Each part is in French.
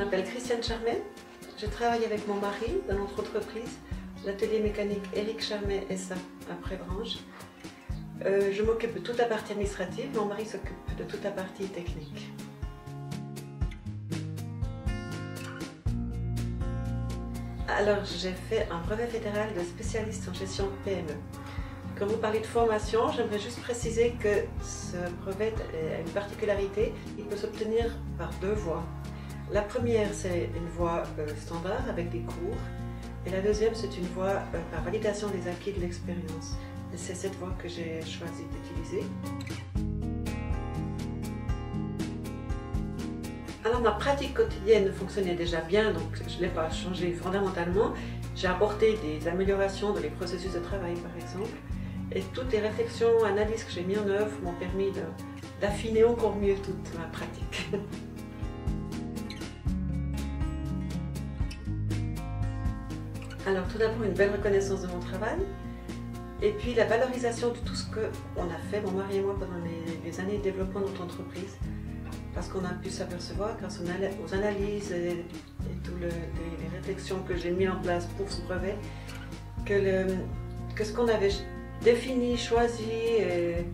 m'appelle Christiane Charmet. Je travaille avec mon mari dans notre entreprise, l'atelier mécanique Éric Charmet SA à Prébranche. Je m'occupe de toute la partie administrative, mon mari s'occupe de toute la partie technique. Alors, j'ai fait un brevet fédéral de spécialiste en gestion de PME. Quand vous parlez de formation, j'aimerais juste préciser que ce brevet a une particularité, il peut s'obtenir par deux voies. La première, c'est une voie standard avec des cours, et la deuxième, c'est une voie par validation des acquis de l'expérience. Et c'est cette voie que j'ai choisi d'utiliser. Alors ma pratique quotidienne fonctionnait déjà bien, donc je ne l'ai pas changé fondamentalement. J'ai apporté des améliorations dans les processus de travail par exemple, et toutes les réflexions, analyses que j'ai mises en œuvre m'ont permis d'affiner encore mieux toute ma pratique. Alors tout d'abord une belle reconnaissance de mon travail, et puis la valorisation de tout ce qu'on a fait, mon mari et moi, pendant les années de développement de notre entreprise. Parce qu'on a pu s'apercevoir, grâce aux analyses et toutes les réflexions que j'ai mises en place pour ce brevet, que ce qu'on avait défini, choisi et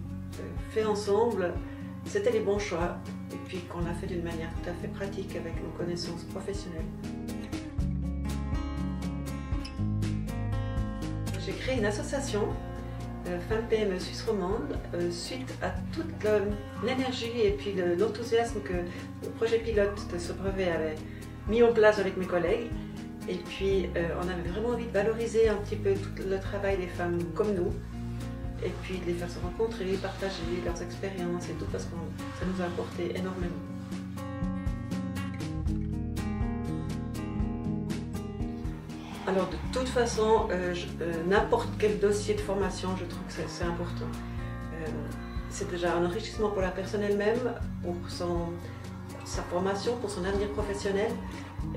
fait ensemble, c'était les bons choix. Et puis qu'on l'a fait d'une manière tout à fait pratique avec nos connaissances professionnelles. J'ai créé une association, Femmes PME Suisse romande, suite à toute l'énergie et puis l'enthousiasme que le projet pilote de ce brevet avait mis en place avec mes collègues. Et puis on avait vraiment envie de valoriser un petit peu tout le travail des femmes comme nous, et puis de les faire se rencontrer, partager leurs expériences et tout, parce que ça nous a apporté énormément. Alors de toute façon, n'importe quel dossier de formation, je trouve que c'est important. C'est déjà un enrichissement pour la personne elle-même, pour sa formation, pour son avenir professionnel.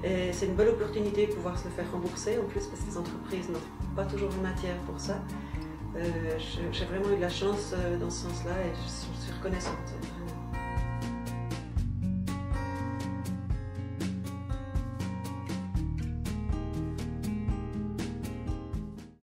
Et c'est une belle opportunité de pouvoir se le faire rembourser, en plus parce que les entreprises n'ont pas toujours une matière pour ça. J'ai vraiment eu de la chance dans ce sens-là et je suis reconnaissante. Vraiment.